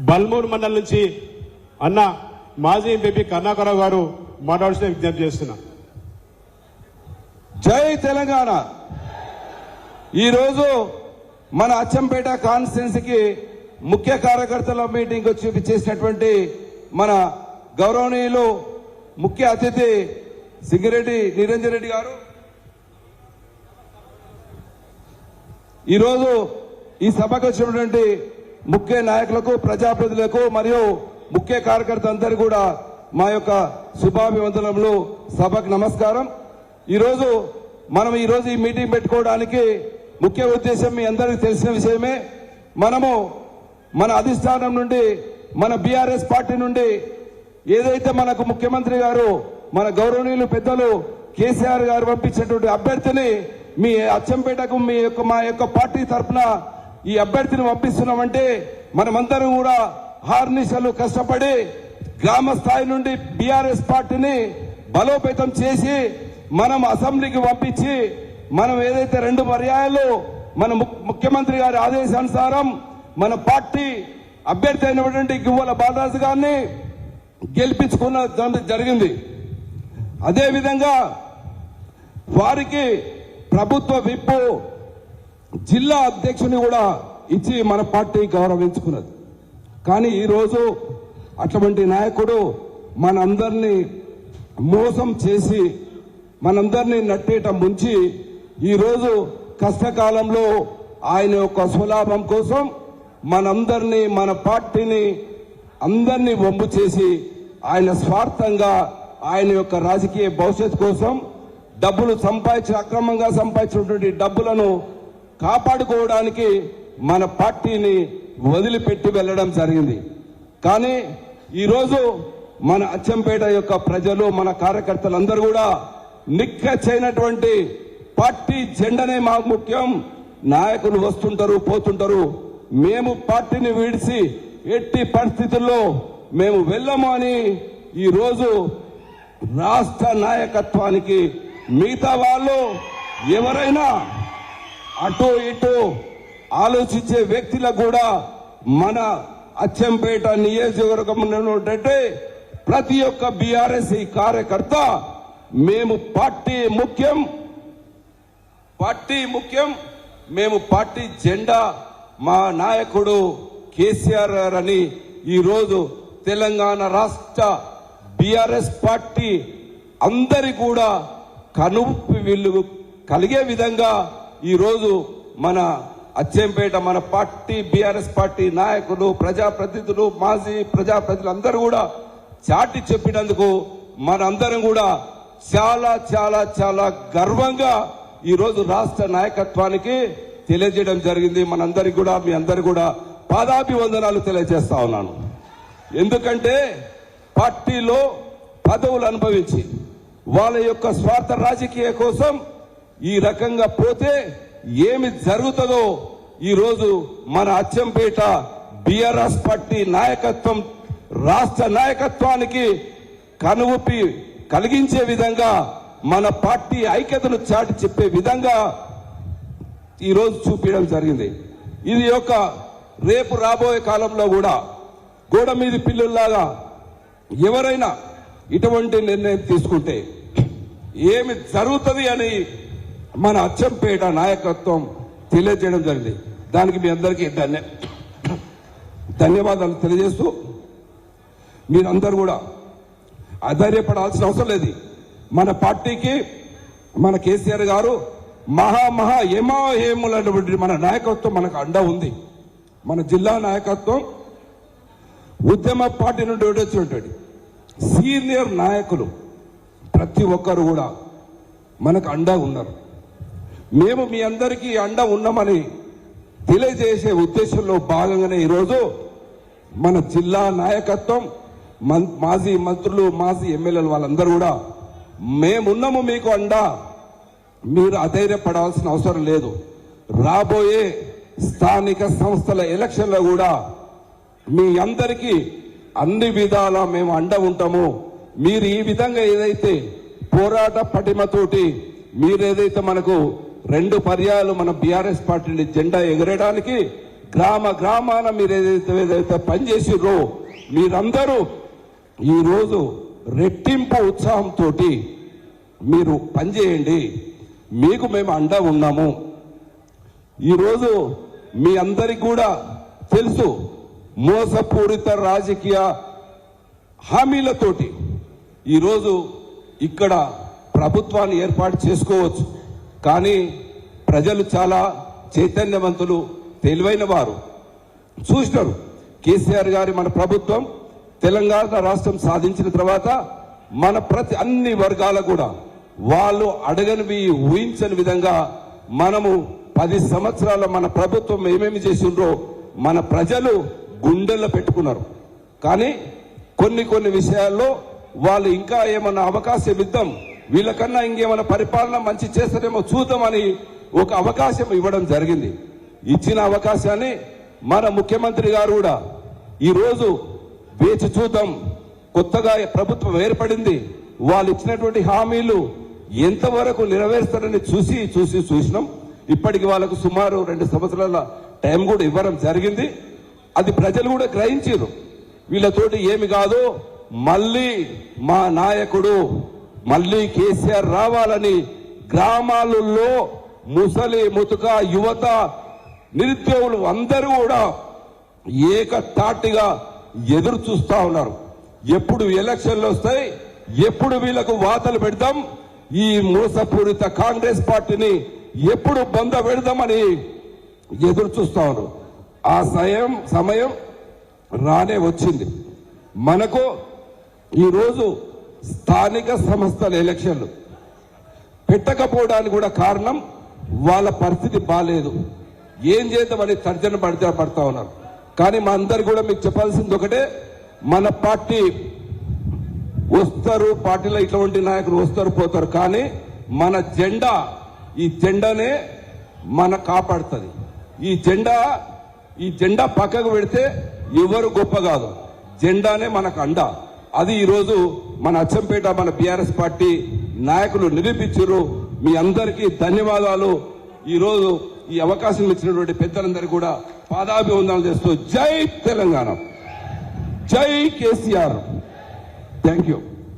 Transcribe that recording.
బల్మూరు మండలం నుంచి అన్న మాజీ ఎంపీ కరుణాకరరావు గారు మాట్లాడాల్సిన విజ్ఞప్తి చేస్తున్నా. జై తెలంగాణ. ఈరోజు మన అచ్చంపేట కాన్స్టిట్యున్సీకి ముఖ్య కార్యకర్తల మీటింగ్ వచ్చి చేసినటువంటి మన గౌరవనీయులు ముఖ్య అతిథి సింగిరెడ్డి నిరంజన్ రెడ్డి గారు ఈరోజు ఈ సభకు వచ్చినటువంటి ముఖ్య నాయకులకు, ప్రజాప్రతినిధులకు మరియు ముఖ్య కార్యకర్తలందరూ కూడా మా యొక్క శుభాభివందనములు, సభకు నమస్కారం. ఈరోజు మనం ఈ మీటింగ్ పెట్టుకోవడానికి ముఖ్య ఉద్దేశం మీ అందరికీ తెలిసిన విషయమే. మనము మన అధిష్టానం నుండి, మన బీఆర్ఎస్ పార్టీ నుండి ఏదైతే మనకు ముఖ్యమంత్రి గారు, మన గౌరవనీయులు పెద్దలు కేసీఆర్ గారు పంపించినటువంటి అభ్యర్థిని మీ అచ్చంపేటకు మా యొక్క పార్టీ తరఫున ఈ అభ్యర్థిని పంపిస్తున్నామంటే మనమందరం కూడా హార్నిశలు కష్టపడి గ్రామ స్థాయి నుండి బీఆర్ఎస్ పార్టీని బలోపేతం చేసి మనం అసెంబ్లీకి పంపించి మనం ఏదైతే 2 పర్యాయాలు మన ముఖ్యమంత్రి గారి ఆదేశానుసారం మన పార్టీ అభ్యర్థి అయినటువంటి గువ్వల బాలరాజు గారిని గెలిపించుకున్న జరిగింది. అదేవిధంగా వారికి ప్రభుత్వ విప్పు జిల్లా అధ్యక్షుని కూడా ఇచ్చి మన పార్టీ గౌరవించుకున్నది. కానీ ఈరోజు అటువంటి నాయకుడు మనందరినీ మోసం చేసి మనందరినీ నట్టేట ముంచి ఈరోజు కష్టకాలంలో ఆయన యొక్క స్వలాభం కోసం మనందరినీ, మన పార్టీని అందరినీ వంపు చేసి ఆయన స్వార్థంగా ఆయన యొక్క రాజకీయ భవిష్యత్తు కోసం డబ్బులు అక్రమంగా సంపాదించినటువంటి డబ్బులను కాపాడుకోవడానికి మన పార్టీని వదిలిపెట్టి వెళ్లడం జరిగింది. కానీ ఈరోజు మన అచ్చంపేట యొక్క ప్రజలు, మన కార్యకర్తలందరూ కూడా నిక్కచ్చైనటువంటి పార్టీ జెండనే మాకు ముఖ్యం. నాయకులు వస్తుంటారు, పోతుంటారు, మేము పార్టీని విడిచి ఎట్టి పరిస్థితుల్లో మేము వెళ్ళము అని ఈరోజు రాష్ట్ర నాయకత్వానికి మిగతా వాళ్ళు ఎవరైనా అటు ఇటు ఆలోచించే వ్యక్తులకు కూడా మన అచ్చంపేట నియోజకవర్గంలో ప్రతి ఒక్క బీఆర్ఎస్ కార్యకర్త మేము పార్టీ ముఖ్యం, మేము పార్టీ జెండా, మా నాయకుడు కేసీఆర్ అని ఈరోజు తెలంగాణ రాష్ట్ర బీఆర్ఎస్ పార్టీ అందరి కూడా కనుప్పి వీళ్ళు కలిగే విధంగా ఈరోజు మన అచ్చంపేట మన పార్టీ బీఆర్ఎస్ పార్టీ నాయకులు, ప్రజాప్రతినిధులు, మాజీ ప్రజాప్రతినిధులు అందరూ కూడా చాటి చెప్పినందుకు మనందరం కూడా చాలా చాలా చాలా గర్వంగా ఈరోజు రాష్ట్ర నాయకత్వానికి తెలియజేయడం జరిగింది. మనందరికి కూడా, మీ అందరికి కూడా పాదాభివందనాలు తెలియజేస్తా ఉన్నాను. ఎందుకంటే పార్టీలో పదవులు అనుభవించి వాళ్ళ యొక్క స్వార్థ రాజకీయ కోసం ఈ రకంగా పోతే ఏమి జరుగుతుందో ఈరోజు మన అచ్చంపేట బీఆర్ఎస్ పార్టీ నాయకత్వం రాష్ట్ర నాయకత్వానికి కనువిప్పి కలిగించే విధంగా, మన పార్టీ ఐక్యతను చాటి చెప్పే విధంగా ఈరోజు చూపించడం జరిగింది. ఇది రేపు రాబోయే కాలంలో కూడా గోడ మీది పిల్లుల్లాగా ఎవరైనా ఇటువంటి నిర్ణయం తీసుకుంటే ఏమి జరుగుతుంది అని మన అచ్చంపేట నాయకత్వం తెలియజేయడం జరిగింది. దానికి మీ అందరికీ ధన్యవాదాలు తెలియజేస్తూ మీరందరూ కూడా అధైర్యపడాల్సిన అవసరం లేదు. మన పార్టీకి మన కేసీఆర్ గారు హేములైనటువంటి మన నాయకత్వం మనకు అండ ఉంది. మన జిల్లా నాయకత్వం ఉద్యమ పార్టీ నుండి వచ్చినటువంటి సీనియర్ నాయకులు ప్రతి ఒక్కరు కూడా మనకు అండా ఉన్నారు. మేము మీ అందరికీ అండ ఉన్నామని తెలియజేసే ఉద్దేశంలో భాగంగానే ఈరోజు మన జిల్లా నాయకత్వం, మాజీ మంత్రులు, మాజీ ఎమ్మెల్యేలు వాళ్ళందరూ కూడా మేమున్నాము మీకు అండా, మీరు అధైర్యపడాల్సిన అవసరం లేదు. రాబోయే స్థానిక సంస్థల ఎలక్షన్లో కూడా మీ అందరికీ అన్ని విధాలా మేము అండ ఉంటాము. మీరు ఈ విధంగా ఏదైతే పోరాట పటిమతోటి మీరేదైతే మనకు 2 పర్యాయాలు మన బీఆర్ఎస్ పార్టీని జెండా ఎగరేయడానికి గ్రామ గ్రామాన మీరు ఏదైతే పనిచేసిర్రో మీరందరూ ఈరోజు రెట్టింపు ఉత్సాహంతో మీరు పనిచేయండి. మీకు మేము అండా ఉన్నాము. ఈరోజు మీ అందరికి కూడా తెలుసు, మోసపూరిత రాజకీయ హామీలతోటి ఈరోజు ఇక్కడ ప్రభుత్వాన్ని ఏర్పాటు చేసుకోవచ్చు. కానీ ప్రజలు చాలా చైతన్యవంతులు, తెలివైన వారు. చూసినారు కేసీఆర్ గారి మన ప్రభుత్వం తెలంగాణ రాష్ట్రం సాధించిన తర్వాత మన అన్ని వర్గాల కూడా వాళ్ళు అడగనివి ఊహించని విధంగా మనము 10 సంవత్సరాల మన ప్రభుత్వం ఏమేమి చేసిండ్రో మన ప్రజలు గుండెల్లో పెట్టుకున్నారు. కానీ కొన్ని విషయాల్లో వాళ్ళు ఇంకా ఏమన్నా అవకాశం ఇద్దాం, వీళ్ళకన్నా ఇంకేమైనా పరిపాలన మంచి చేస్తారేమో చూద్దామని ఒక అవకాశం ఇవ్వడం జరిగింది. ఇచ్చిన అవకాశాన్ని మన ముఖ్యమంత్రి గారు కూడా ఈరోజు వేచి చూద్దాం, కొత్తగా ప్రభుత్వం ఏర్పడింది, వాళ్ళు ఇచ్చినటువంటి హామీలు ఎంతవరకు నెరవేరుస్తారని చూసినాం. ఇప్పటికి వాళ్ళకు సుమారు 2 సంవత్సరాల టైం కూడా ఇవ్వడం జరిగింది. అది ప్రజలు కూడా గ్రహించారు. వీళ్ళతోటి ఏమి కాదు, మళ్ళీ మా నాయకుడు మళ్ళీ కేసీఆర్ రావాలని గ్రామాలలో ముసలి ముతుక యువత నిరుద్యోగులు అందరూ కూడా ఏకతాటిగా ఎదురు చూస్తా ఉన్నారు. ఎప్పుడు ఎలక్షన్లు వస్తాయి, ఎప్పుడు వీళ్ళకు వాతలు పెడదాం, ఈ మోసపూరిత కాంగ్రెస్ పార్టీని ఎప్పుడు బంద పెడదామని ఎదురు చూస్తా ఉన్నారు. ఆ సమయం రానే వచ్చింది. మనకు ఈరోజు స్థానిక సంస్థల ఎలక్షన్లు పెట్టకపోవడానికి కూడా కారణం వాళ్ళ పరిస్థితి బాగాలేదు. ఏం చేద్దామని తర్జన పడతా ఉన్నారు. కానీ మా అందరు కూడా మీకు చెప్పాల్సింది ఒకటే, మన పార్టీ వస్తారు, పార్టీలో ఇటువంటి నాయకులు వస్తారు పోతారు, కానీ మన జెండా, ఈ జెండానే మన కాపాడుతుంది. ఈ జెండా పక్కకు పెడితే ఎవరు గొప్ప కాదు, జెండానే మనకు అండ. అది ఈరోజు మన అచ్చంపేట మన బీఆర్ఎస్ పార్టీ నాయకులు నిరూపించారు. మీ అందరికీ ధన్యవాదాలు. ఈరోజు ఈ అవకాశం ఇచ్చినటువంటి పెద్దలందరికీ కూడా పాదాభివందనాలు చేస్తూ జై తెలంగాణ, జై కేసీఆర్. Thank you.